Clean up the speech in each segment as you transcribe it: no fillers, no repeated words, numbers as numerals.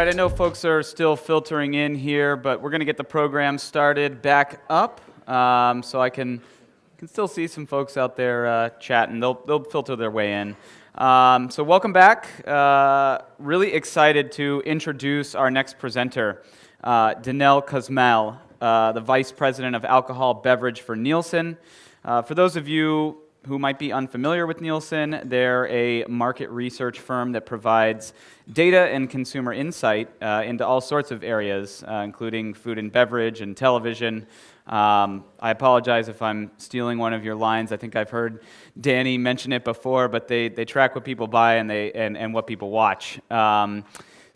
right, I know folks are still filtering in here, but we're going to get the program started back up, so I can still see some folks out there chatting. They'll filter their way in. So welcome back. Really excited to introduce our next presenter, Danelle Kosmal, the Vice President of Alcohol Beverage for Nielsen. For those of you who might be unfamiliar with Nielsen, they're a market research firm that provides data and consumer insight into all sorts of areas, including food and beverage and television. I apologize if I'm stealing one of your lines. I think I've heard Danny mention it before, but they track what people buy and what people watch.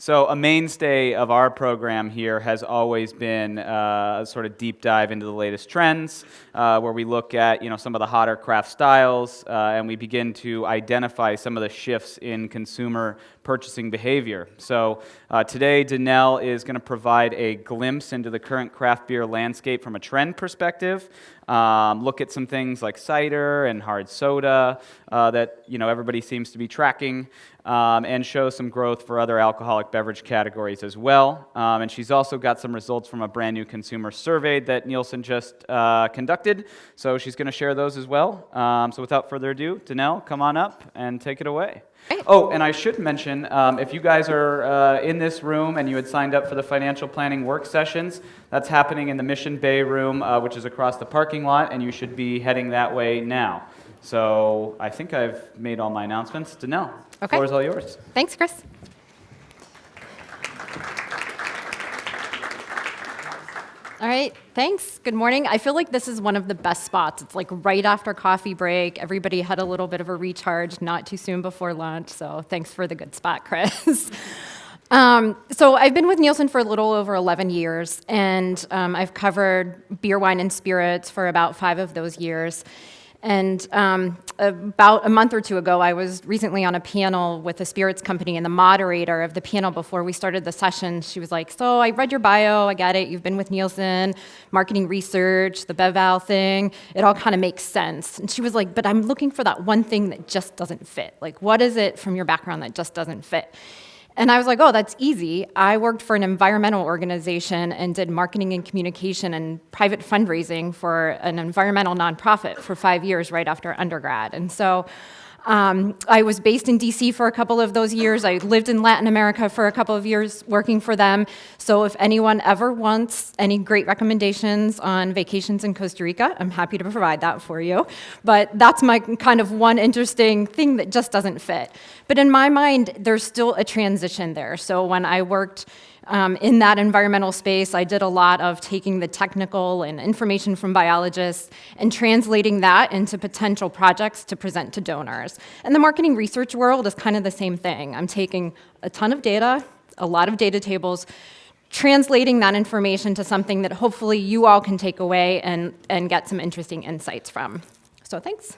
So a mainstay of our program here has always been a sort of deep dive into the latest trends, where we look at some of the hotter craft styles, and we begin to identify some of the shifts in consumer purchasing behavior. So today, Danelle is going to provide a glimpse into the current craft beer landscape from a trend perspective. Look at some things like cider and hard soda that everybody seems to be tracking, and show some growth for other alcoholic beverage categories as well. And she's also got some results from a brand new consumer survey that Nielsen just conducted, so she's going to share those as well. So without further ado, Danelle, come on up and take it away. Oh, and I should mention, if you guys are in this room and you had signed up for the financial planning work sessions, that's happening in the Mission Bay room, which is across the parking lot, and you should be heading that way now. So I think I've made all my announcements. Danelle, the floor is all yours. Thanks, Chris. All right, thanks. Good morning. I feel like this is one of the best spots. It's like right after coffee break. Everybody had a little bit of a recharge, not too soon before lunch, so thanks for the good spot, Chris. So I've been with Nielsen for a little over 11 years, and I've covered beer, wine, and spirits for about 5 of those years. And about a month or two ago, I was recently on a panel with a spirits company, and the moderator of the panel before we started the session, she was like, so I read your bio, I get it, you've been with Nielsen, marketing research, the Beverage thing, it all kind of makes sense. And she was like, but I'm looking for that one thing that just doesn't fit. Like, what is it from your background that just doesn't fit? And I was like, oh, that's easy. I worked for an environmental organization and did marketing and communication and private fundraising for an environmental nonprofit for 5 years right after undergrad. And so I was based in DC for a couple of those years. I lived in Latin America for a couple of years working for them. So if anyone ever wants any great recommendations on vacations in Costa Rica, I'm happy to provide that for you. But that's my kind of one interesting thing that just doesn't fit. But in my mind, there's still a transition there. So when I worked in that environmental space, I did a lot of taking the technical and information from biologists and translating that into potential projects to present to donors. And the marketing research world is kind of the same thing. I'm taking a ton of data, a lot of data tables, translating that information to something that hopefully you all can take away and get some interesting insights from. So thanks.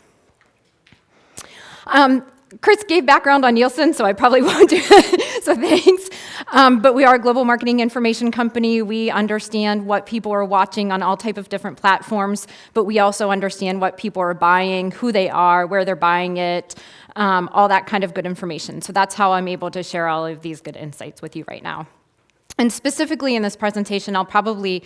Chris gave background on Nielsen, so I probably won't do it, so thanks. But we are a global marketing information company. We understand what people are watching on all type of different platforms, but we also understand what people are buying, who they are, where they're buying it, all that kind of good information. So that's how I'm able to share all of these good insights with you right now. And specifically in this presentation, I'll probably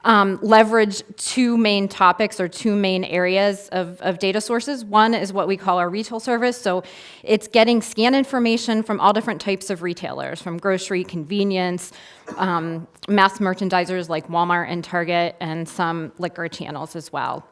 leverage 2 main topics or 2 main areas of data sources. One is what we call our retail service. So it's getting scan information from all different types of retailers, from grocery, convenience, mass merchandisers like Walmart and Target, and some liquor channels as well.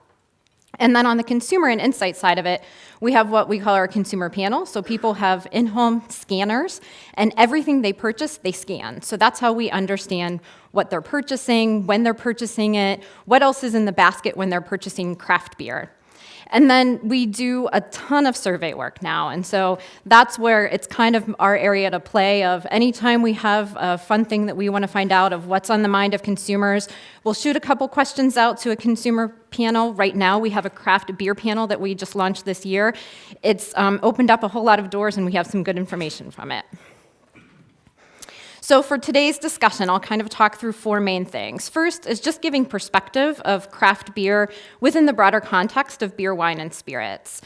And then on the consumer and insight side of it, we have what we call our consumer panel. So people have in-home scanners, and everything they purchase, they scan. So that's how we understand what they're purchasing, when they're purchasing it, what else is in the basket when they're purchasing craft beer. And then we do a ton of survey work now, and so that's where it's kind of our area to play of anytime we have a fun thing that we want to find out of what's on the mind of consumers, we'll shoot a couple questions out to a consumer panel. Right now we have a craft beer panel that we just launched this year. It's opened up a whole lot of doors, and we have some good information from it. So for today's discussion, I'll kind of talk through 4 main things. First is just giving perspective of craft beer within the broader context of beer, wine, and spirits.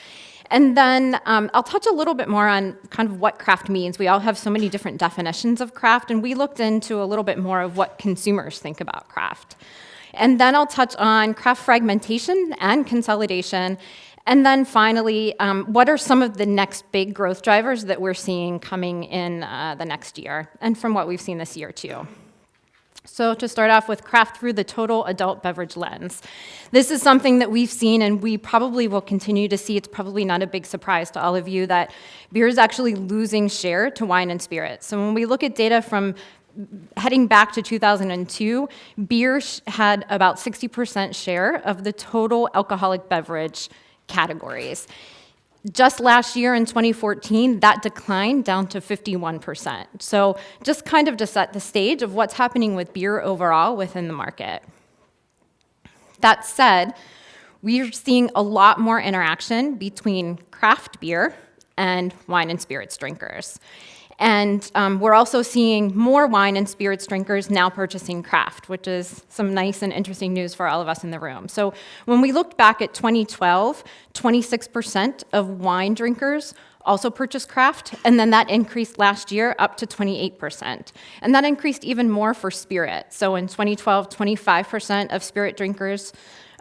And then I'll touch a little bit more on kind of what craft means. We all have so many different definitions of craft, and we looked into a little bit more of what consumers think about craft. And then I'll touch on craft fragmentation and consolidation. And then finally, what are some of the next big growth drivers that we're seeing coming in the next year, and from what we've seen this year too. So to start off with craft through the total adult beverage lens. This is something that we've seen and we probably will continue to see. It's probably not a big surprise to all of you that beer is actually losing share to wine and spirits. So when we look at data from heading back to 2002, beer had about 60% share of the total alcoholic beverage categories. Just last year in 2014, that declined down to 51%. So just kind of to set the stage of what's happening with beer overall within the market. That said, we're seeing a lot more interaction between craft beer and wine and spirits drinkers. And we're also seeing more wine and spirits drinkers now purchasing craft, which is some nice and interesting news for all of us in the room. So when we looked back at 2012, 26% of wine drinkers also purchased craft, and then that increased last year up to 28%. And that increased even more for spirit. So in 2012, 25% of spirit drinkers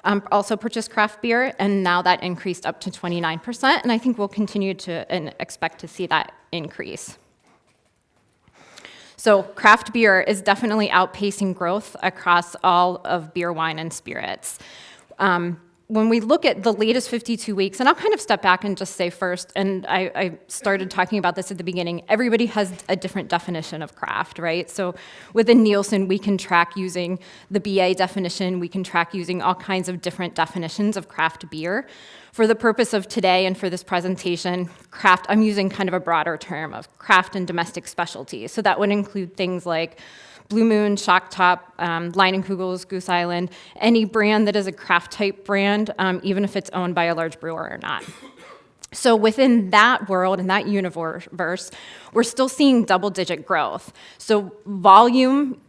also purchased craft beer, and now that increased up to 29%, and I think we'll continue to and expect to see that increase. So craft beer is definitely outpacing growth across all of beer, wine, and spirits. When we look at the latest 52 weeks, and I'll kind of step back and just say first, and I started talking about this at the beginning, everybody has a different definition of craft, right? So within Nielsen, we can track using the BA definition, we can track using all kinds of different definitions of craft beer. For the purpose of today and for this presentation, craft, I'm using kind of a broader term of craft and domestic specialties. So that would include things like Blue Moon, Shock Top, Leinenkugel's, Goose Island, any brand that is a craft type brand, even if it's owned by a large brewer or not. So within that world and that universe, we're still seeing double-digit growth. So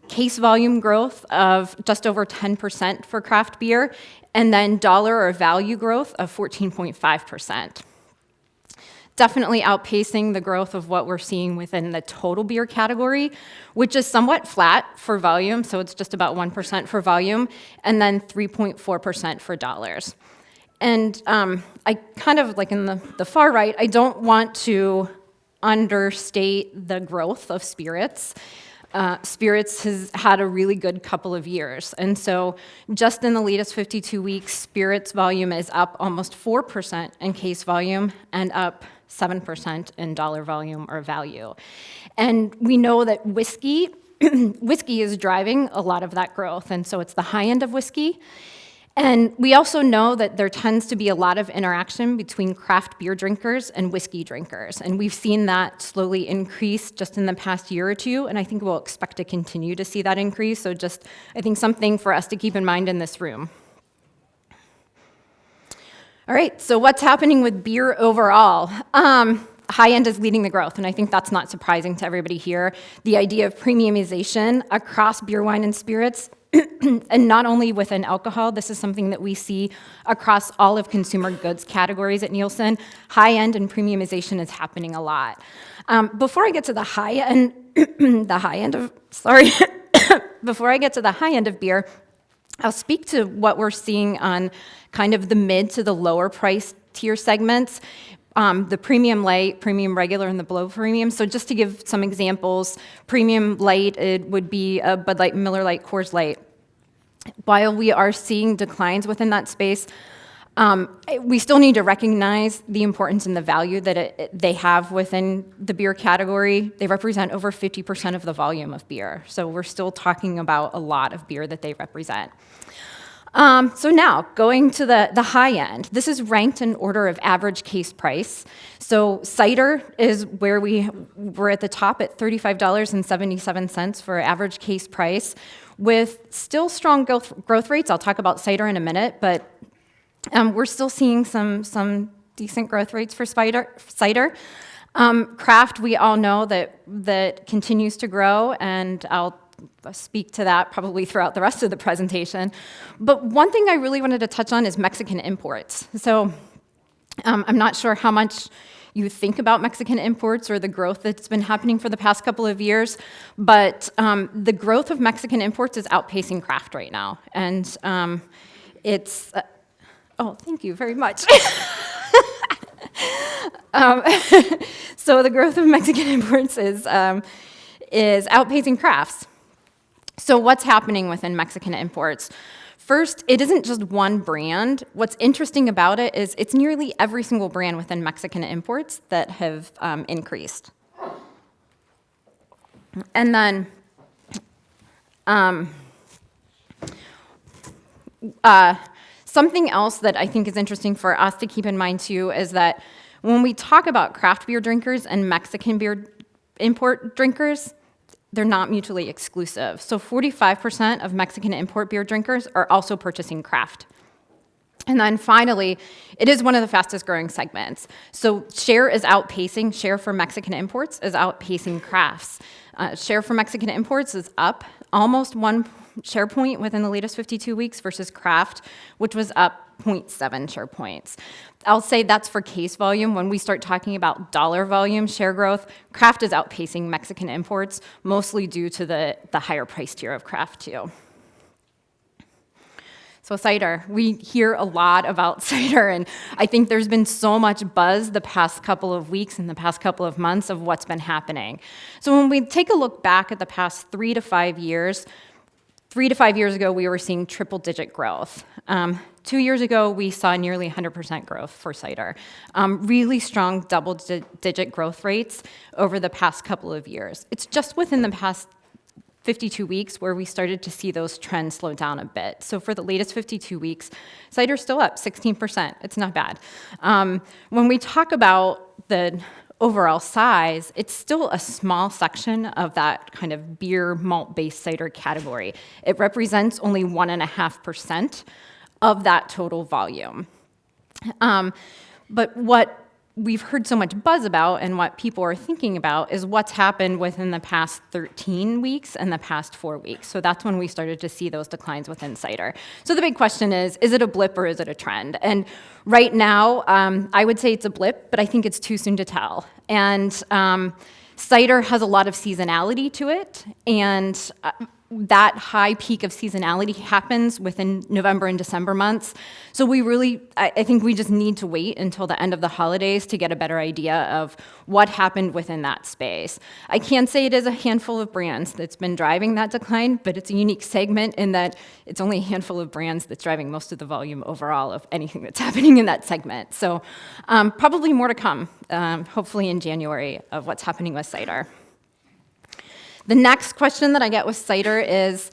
case volume growth of just over 10% for craft beer, and then dollar or value growth of 14.5%. Definitely outpacing the growth of what we're seeing within the total beer category, which is somewhat flat for volume, so it's just about 1% for volume, and then 3.4% for dollars. And I kind of, like in the far right, I don't want to understate the growth of spirits. Spirits has had a really good couple of years. And so just in the latest 52 weeks, spirits volume is up almost 4% in case volume and up 7% in dollar volume or value. And we know that whiskey is driving a lot of that growth. And so it's the high end of whiskey. And we also know that there tends to be a lot of interaction between craft beer drinkers and whiskey drinkers. And we've seen that slowly increase just in the past year or two, and I think we'll expect to continue to see that increase. So just, I think, something for us to keep in mind in this room. All right, so what's happening with beer overall? High end is leading the growth, and I think that's not surprising to everybody here. The idea of premiumization across beer, wine, and spirits, and not only within alcohol, this is something that we see across all of consumer goods categories at Nielsen. High end and premiumization is happening a lot. Before I get to the high end, before I get to the high end of beer, I'll speak to what we're seeing on kind of the mid to the lower price tier segments. The premium light, premium regular, and the below premium. So just to give some examples, premium light, it would be a Bud Light, Miller Lite, Coors Light. While we are seeing declines within that space, we still need to recognize the importance and the value that they have within the beer category. They represent over 50% of the volume of beer. So we're still talking about a lot of beer that they represent. So now, going to the high end, this is ranked in order of average case price. So cider is where we're at the top at $35.77 for average case price, with still strong growth rates. I'll talk about cider in a minute, but we're still seeing some decent growth rates for cider. Craft, we all know that continues to grow, and I'll speak to that probably throughout the rest of the presentation. But one thing I really wanted to touch on is Mexican imports. So I'm not sure how much you think about Mexican imports or the growth that's been happening for the past couple of years, but the growth of Mexican imports is outpacing craft right now. And it's, oh, thank you very much. So the growth of Mexican imports is outpacing crafts. So what's happening within Mexican imports? First, it isn't just one brand. What's interesting about it is it's nearly every single brand within Mexican imports that have increased. And then something else that I think is interesting for us to keep in mind too is that when we talk about craft beer drinkers and Mexican beer import drinkers, they're not mutually exclusive. So 45% of Mexican import beer drinkers are also purchasing craft. And then finally, it is one of the fastest growing segments. So share for Mexican imports is outpacing crafts. Share for Mexican imports is up almost 1 share point within the latest 52 weeks versus craft, which was up 0.7 share points. I'll say that's for case volume. When we start talking about dollar volume share growth, craft is outpacing Mexican imports, mostly due to the higher price tier of craft too. So cider, we hear a lot about cider, and I think there's been so much buzz the past couple of weeks and the past couple of months of what's been happening. So when we take a look back at the past 3 to 5 years, 3 to 5 years ago, we were seeing triple-digit growth. 2 years ago, we saw nearly 100% growth for cider. Really strong double-digit growth rates over the past couple of years. It's just within the past 52 weeks where we started to see those trends slow down a bit. So for the latest 52 weeks, cider's still up 16%. It's not bad. When we talk about the overall size, it's still a small section of that kind of beer malt-based cider category. It represents only 1.5% of that total volume. But what we've heard so much buzz about and what people are thinking about is what's happened within the past 13 weeks and the past 4 weeks. So that's when we started to see those declines within cider. So the big question is it a blip or is it a trend? And right now, I would say it's a blip, but I think it's too soon to tell. And cider has a lot of seasonality to it, and that high peak of seasonality happens within November and December months. So I think we just need to wait until the end of the holidays to get a better idea of what happened within that space. I can say it is a handful of brands that's been driving that decline, but it's a unique segment in that it's only a handful of brands that's driving most of the volume overall of anything that's happening in that segment. So probably more to come, hopefully in January, of what's happening with cider. The next question that I get with cider is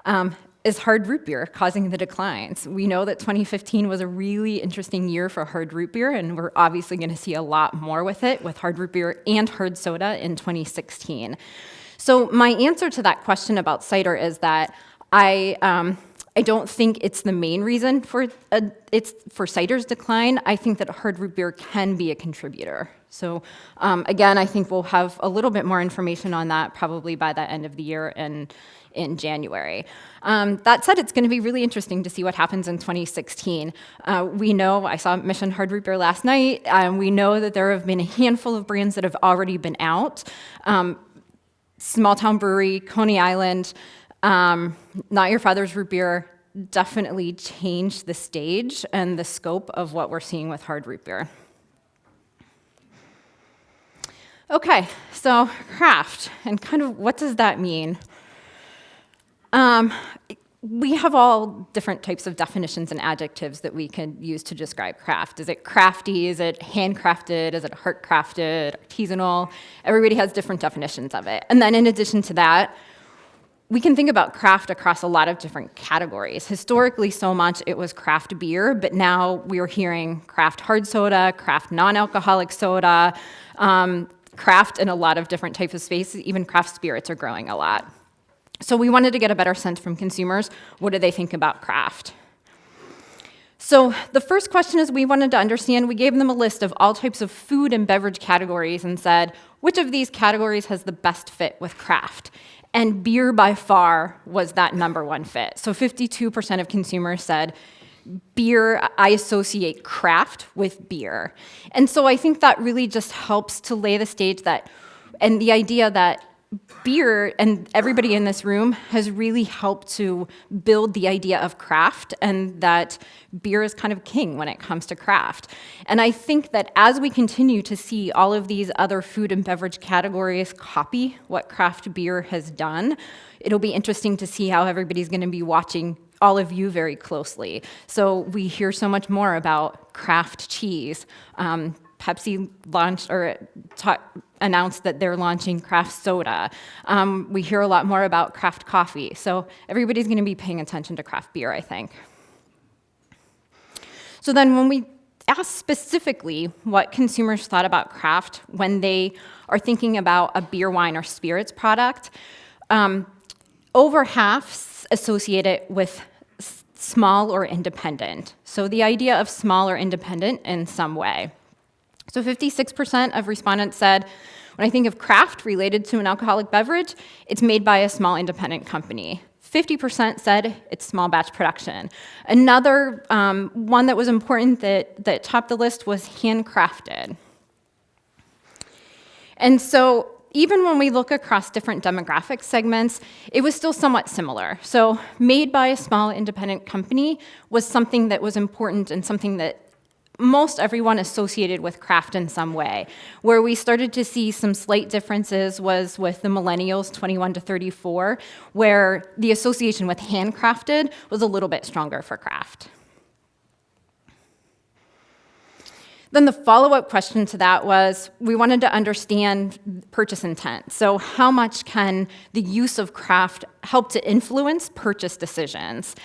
hard root beer causing the declines? We know that 2015 was a really interesting year for hard root beer, and we're obviously going to see a lot more with it, with hard root beer and hard soda in 2016. So my answer to that question about cider is that I don't think it's the main reason for cider's decline. I think that hard root beer can be a contributor. So again, I think we'll have a little bit more information on that probably by the end of the year and in January. That said, it's going to be really interesting to see what happens in 2016. We know, I saw Mission Hard Root Beer last night, we know that there have been a handful of brands that have already been out. Small Town Brewery, Coney Island, Not Your Father's Root Beer definitely changed the stage and the scope of what we're seeing with hard root beer. Okay, so craft, and kind of what does that mean? We have all different types of definitions and adjectives that we can use to describe craft. Is it crafty? Is it handcrafted? Is it heart-crafted? Artisanal? Everybody has different definitions of it. And then in addition to that, we can think about craft across a lot of different categories. Historically, so much it was craft beer, but now we are hearing craft hard soda, craft non-alcoholic soda, craft in a lot of different types of spaces. Even craft spirits are growing a lot. So we wanted to get a better sense from consumers. What do they think about craft? So the first question is we wanted to understand, we gave them a list of all types of food and beverage categories and said, which of these categories has the best fit with craft? And beer by far was that number one fit. So 52% of consumers said beer, I associate craft with beer. And so I think that really just helps to lay the stage that, and the idea that beer, and everybody in this room, has really helped to build the idea of craft, and that beer is kind of king when it comes to craft. And I think that as we continue to see all of these other food and beverage categories copy what craft beer has done, it'll be interesting to see how everybody's going to be watching all of you very closely. So we hear so much more about craft cheese. Pepsi launched or announced that they're launching craft soda. We hear a lot more about craft coffee. So everybody's going to be paying attention to craft beer, I think. So then when we ask specifically what consumers thought about craft when they are thinking about a beer, wine, or spirits product, over half associate it with small or independent. So the idea of small or independent in some way. So 56% of respondents said, when I think of craft related to an alcoholic beverage, it's made by a small independent company. 50% said it's small batch production. Another one that was important that topped the list was handcrafted. And so even when we look across different demographic segments, it was still somewhat similar. So made by a small independent company was something that was important and something that most everyone associated with craft in some way. Where we started to see some slight differences was with the millennials, 21 to 34, where the association with handcrafted was a little bit stronger for craft. Then the follow-up question to that was, we wanted to understand purchase intent. So how much can the use of craft help to influence purchase decisions?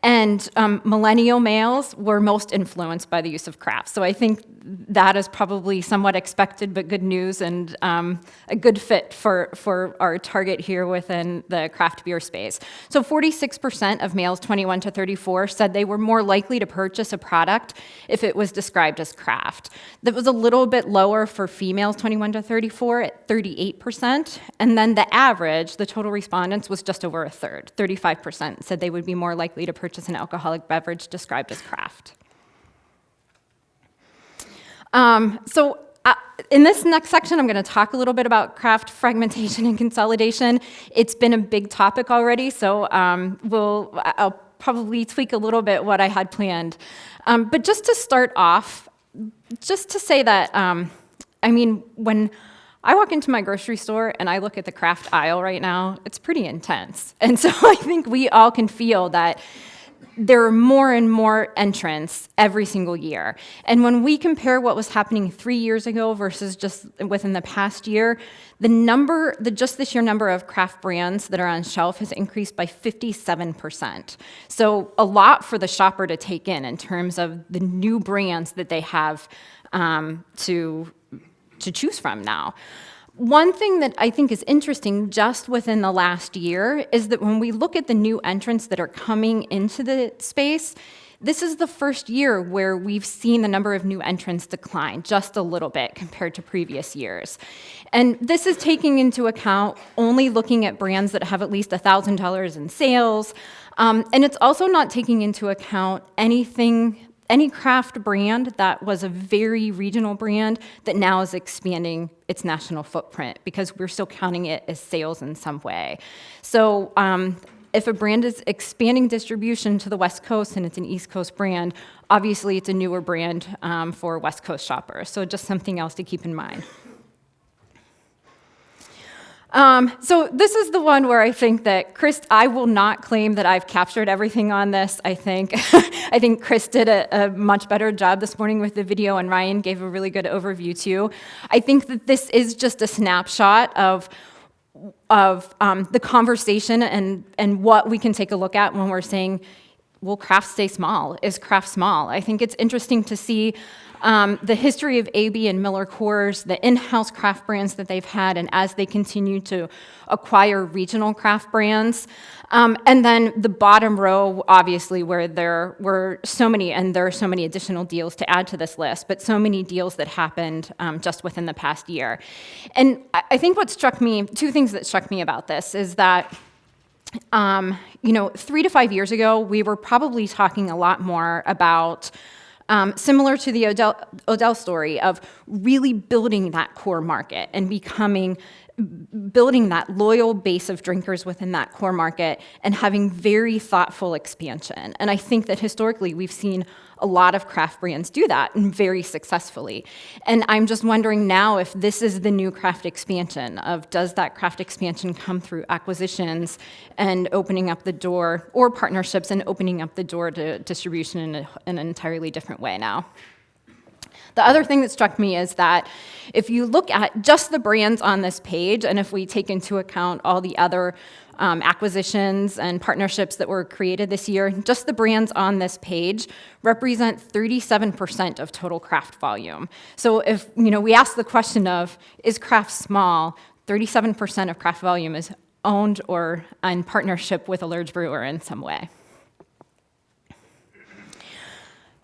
And millennial males were most influenced by the use of craft. So I think that is probably somewhat expected, but good news and a good fit for our target here within the craft beer space. So 46% of males 21 to 34 said they were more likely to purchase a product if it was described as craft. That was a little bit lower for females 21 to 34 at 38%. And then the average, the total respondents, was just over a third. 35% said they would be more likely to purchase an alcoholic beverage described as craft. In this next section, I'm going to talk a little bit about craft fragmentation and consolidation. It's been a big topic already, so I'll probably tweak a little bit what I had planned. But just to start off, just to say that, when I walk into my grocery store and I look at the craft aisle right now, it's pretty intense. And so I think we all can feel that there are more and more entrants every single year. And when we compare what was happening 3 years ago versus just within the past year, the just this year number of craft brands that are on shelf has increased by 57%. So a lot for the shopper to take in terms of the new brands that they have to choose from now. One thing that I think is interesting just within the last year is that when we look at the new entrants that are coming into the space, this is the first year where we've seen the number of new entrants decline just a little bit compared to previous years. And this is taking into account only looking at brands that have at least $1,000 in sales. And it's also not taking into account any craft brand that was a very regional brand that now is expanding its national footprint because we're still counting it as sales in some way. So if a brand is expanding distribution to the West Coast and it's an East Coast brand, obviously it's a newer brand for West Coast shoppers. So just something else to keep in mind. So this is the one where I think that I will not claim that I've captured everything on this. I think Chris did a much better job this morning with the video, and Ryan gave a really good overview too. I think that this is just a snapshot of the conversation and what we can take a look at when we're saying, will craft stay small? Is craft small? I think it's interesting to see the history of AB and Miller Coors, the in-house craft brands that they've had, and as they continue to acquire regional craft brands. And then the bottom row, obviously, where there were so many, and there are so many additional deals to add to this list, but so many deals that happened just within the past year. And I think two things that struck me about this is that 3 to 5 years ago, we were probably talking a lot more about, similar to the Odell story, of really building that core market and building that loyal base of drinkers within that core market and having very thoughtful expansion. And I think that historically we've seen a lot of craft brands do that, and very successfully. And I'm just wondering now if this is the new craft expansion of, does that craft expansion come through acquisitions and opening up the door, or partnerships and opening up the door to distribution in an entirely different way now? The other thing that struck me is that if you look at just the brands on this page, and if we take into account all the other acquisitions and partnerships that were created this year, just the brands on this page represent 37% of total craft volume. So if we ask the question of, is craft small, 37% of craft volume is owned or in partnership with a large brewer in some way.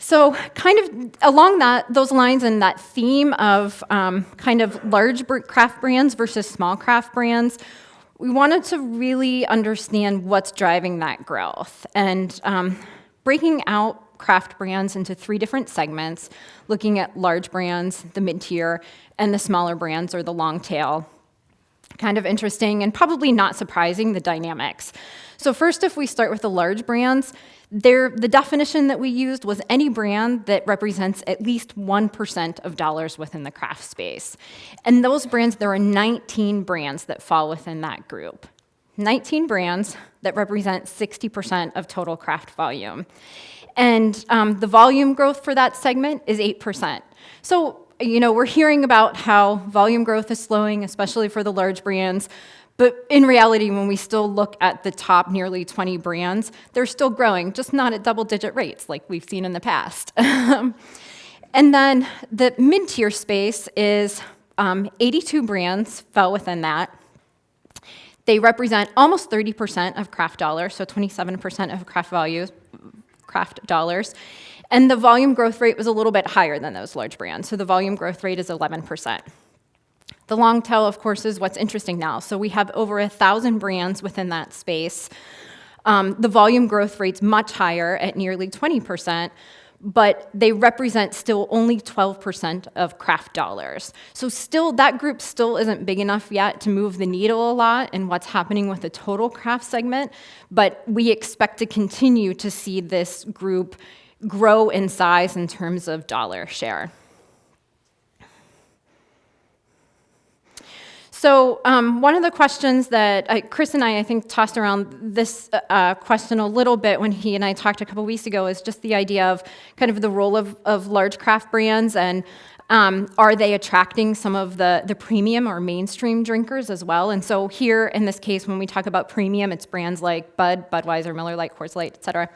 So kind of along those lines and that theme of kind of large craft brands versus small craft brands, we wanted to really understand what's driving that growth, and breaking out craft brands into 3 different segments, looking at large brands, the mid-tier, and the smaller brands, or the long tail. Kind of interesting and probably not surprising, the dynamics. So first, if we start with the large brands, the definition that we used was any brand that represents at least 1% of dollars within the craft space. And those brands, there are 19 brands that fall within that group. 19 brands that represent 60% of total craft volume. And the volume growth for that segment is 8%. So, we're hearing about how volume growth is slowing, especially for the large brands. But in reality, when we still look at the top nearly 20 brands, they're still growing, just not at double-digit rates like we've seen in the past. And then the mid-tier space is 82 brands fell within that. They represent almost 30% of craft dollars, so 27% of craft dollars. And the volume growth rate was a little bit higher than those large brands, so the volume growth rate is 11%. The long tail, of course, is what's interesting now. So we have over 1,000 brands within that space. The volume growth rate's much higher at nearly 20%, but they represent still only 12% of craft dollars. So still, that group still isn't big enough yet to move the needle a lot in what's happening with the total craft segment, but we expect to continue to see this group grow in size in terms of dollar share. So one of the questions that Chris and I think, tossed around this question a little bit when he and I talked a couple weeks ago is just the idea of kind of the role of large craft brands, and are they attracting some of the premium or mainstream drinkers as well? And so here, in this case, when we talk about premium, it's brands like Bud, Budweiser, Miller Lite, Coors Light, et cetera.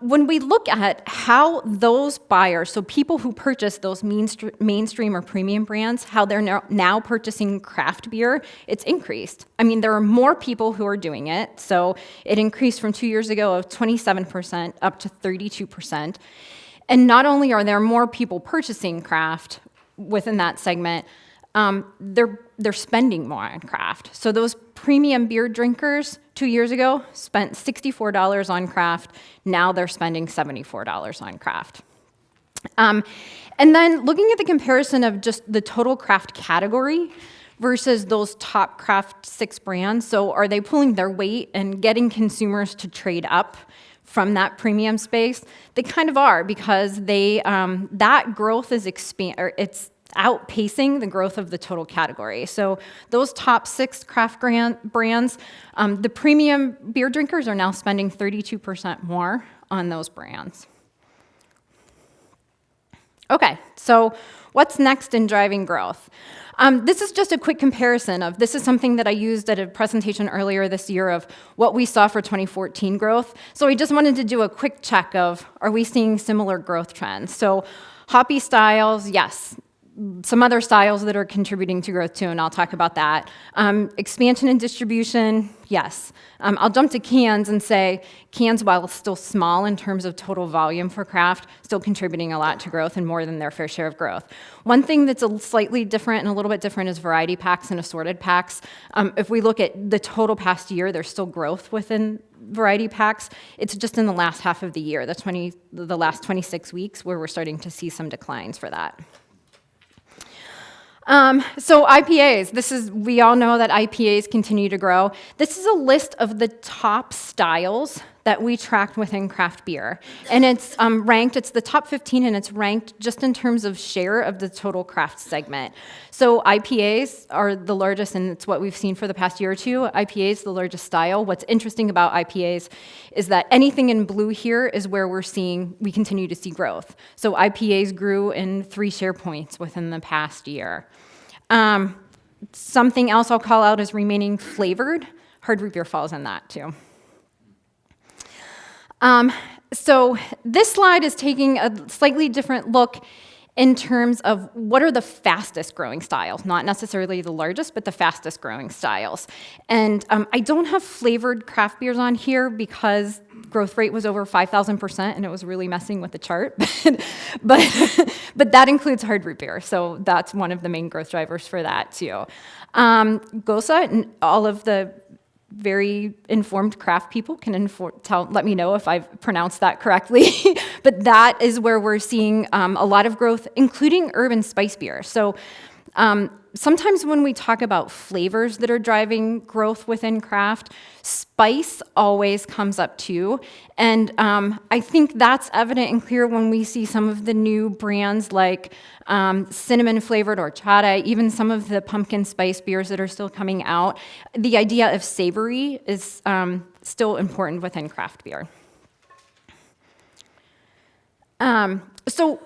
When we look at how those buyers, so people who purchase those mainstream or premium brands, how they're now purchasing craft beer, it's increased. I mean, there are more people who are doing it. So it increased from 2 years ago of 27% up to 32%. And not only are there more people purchasing craft within that segment, they're spending more on craft. So those premium beer drinkers 2 years ago spent $64 on craft. Now they're spending $74 on craft. And then looking at the comparison of just the total craft category versus those top craft 6 brands. So are they pulling their weight and getting consumers to trade up from that premium space? They kind of are, because that growth is it's outpacing the growth of the total category. So those top 6 craft brands, the premium beer drinkers are now spending 32% more on those brands. Okay, so what's next in driving growth? This is just a quick comparison of, this is something that I used at a presentation earlier this year of what we saw for 2014 growth. So I just wanted to do a quick check of, are we seeing similar growth trends? So hoppy styles, yes. Some other styles that are contributing to growth too, and I'll talk about that. Expansion and distribution, yes. I'll jump to cans and say cans, while still small in terms of total volume for craft, still contributing a lot to growth and more than their fair share of growth. One thing that's a slightly different and a little bit different is variety packs and assorted packs. If we look at the total past year, there's still growth within variety packs. It's just in the last half of the year, the last 26 weeks, where we're starting to see some declines for that. So IPAs, we all know that IPAs continue to grow. This is a list of the top styles that we tracked within craft beer. And it's ranked, it's the top 15, and it's ranked just in terms of share of the total craft segment. So IPAs are the largest, and it's what we've seen for the past year or two. IPA is the largest style. What's interesting about IPAs is that anything in blue here is where we continue to see growth. So IPAs grew in 3 share points within the past year. Something else I'll call out is remaining flavored. Hard root beer falls in that too. So this slide is taking a slightly different look in terms of what are the fastest growing styles, not necessarily the largest, but the fastest growing styles. And I don't have flavored craft beers on here because growth rate was over 5,000% and it was really messing with the chart. but that includes hard root beer, so that's one of the main growth drivers for that too. GOSE, and all of the very informed craft people can let me know if I've pronounced that correctly. But that is where we're seeing a lot of growth, including urban spice beer. So sometimes when we talk about flavors that are driving growth within craft, spice always comes up too. And I think that's evident and clear when we see some of the new brands like cinnamon flavored horchata, even some of the pumpkin spice beers that are still coming out. The idea of savory is still important within craft beer. So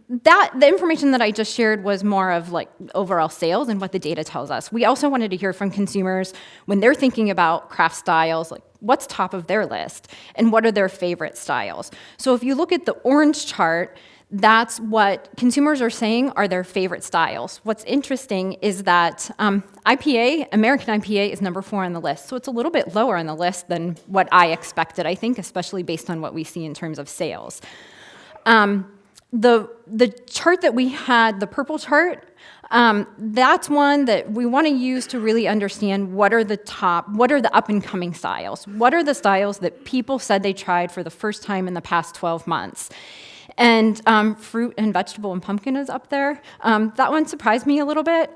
the information that I just shared was more of like overall sales and what the data tells us. We also wanted to hear from consumers when they're thinking about craft styles, like what's top of their list and what are their favorite styles. So if you look at the orange chart, that's what consumers are saying are their favorite styles. What's interesting is that American IPA is number 4 on the list. So it's a little bit lower on the list than what I expected, I think, especially based on what we see in terms of sales. The chart that we had, the purple chart, that's one that we want to use to really understand what are the up-and-coming styles. What are the styles that people said they tried for the first time in the past 12 months? And fruit and vegetable and pumpkin is up there. That one surprised me a little bit.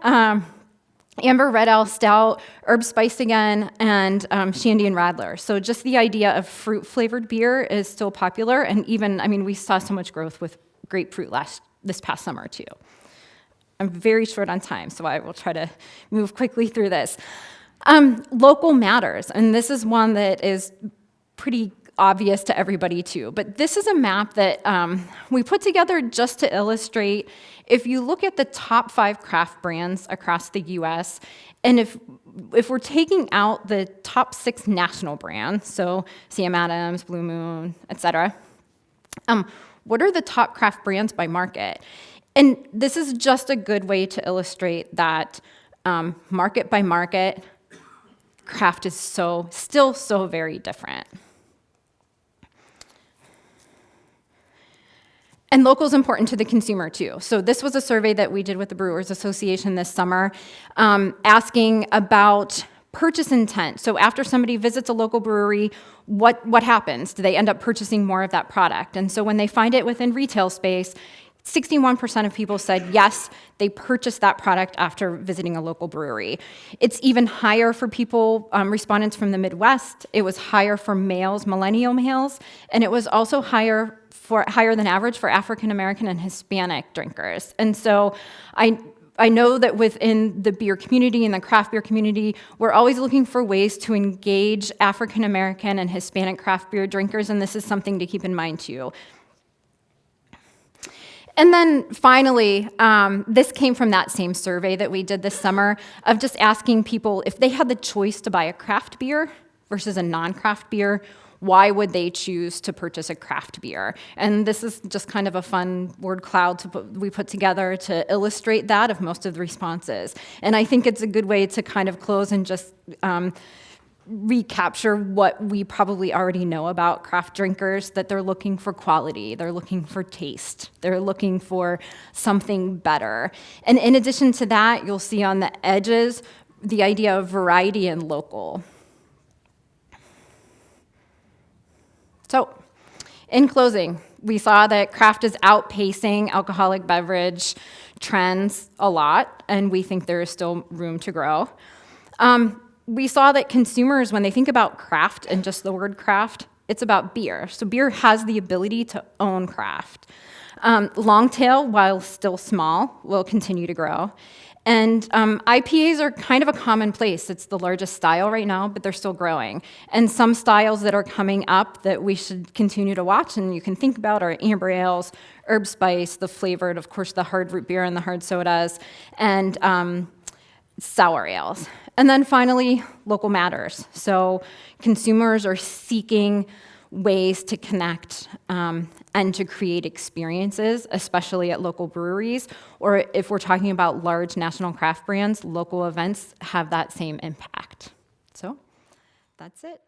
Amber Red Ale Stout, Herb Spice again, and Shandy and Radler. So just the idea of fruit-flavored beer is still popular, and even, we saw so much growth with grapefruit this past summer too. I'm very short on time, so I will try to move quickly through this. Local matters, and this is one that is pretty obvious to everybody too, but this is a map that we put together just to illustrate. If you look at the top 5 craft brands across the US, and if we're taking out the top 6 national brands, so Sam Adams, Blue Moon, etc., what are the top craft brands by market? And this is just a good way to illustrate that market by market, craft is still so very different. And local is important to the consumer too. So this was a survey that we did with the Brewers Association this summer, asking about purchase intent. So after somebody visits a local brewery, what happens? Do they end up purchasing more of that product? And so when they find it within retail space, 61% of people said yes, they purchased that product after visiting a local brewery. It's even higher for people, respondents from the Midwest. It was higher for males, millennial males, and it was also higher than average for African American and Hispanic drinkers. And so I know that within the beer community and the craft beer community, we're always looking for ways to engage African American and Hispanic craft beer drinkers, and this is something to keep in mind too. And then finally, this came from that same survey that we did this summer of just asking people if they had the choice to buy a craft beer versus a non-craft beer, why would they choose to purchase a craft beer? And this is just kind of a fun word cloud we put together to illustrate that of most of the responses. And I think it's a good way to kind of close and just recapture what we probably already know about craft drinkers, that they're looking for quality, they're looking for taste, they're looking for something better. And in addition to that, you'll see on the edges the idea of variety and local. So, in closing, we saw that craft is outpacing alcoholic beverage trends a lot, and we think there is still room to grow. We saw that consumers, when they think about craft and just the word craft, it's about beer. So beer has the ability to own craft. Long tail, while still small, will continue to grow. And IPAs are kind of a commonplace. It's the largest style right now, but they're still growing. And some styles that are coming up that we should continue to watch and you can think about are amber ales, herb spice, the flavored, of course, the hard root beer and the hard sodas, and sour ales. And then finally, local matters. So consumers are seeking ways to connect and to create experiences, especially at local breweries, or if we're talking about large national craft brands, local events have that same impact. So that's it.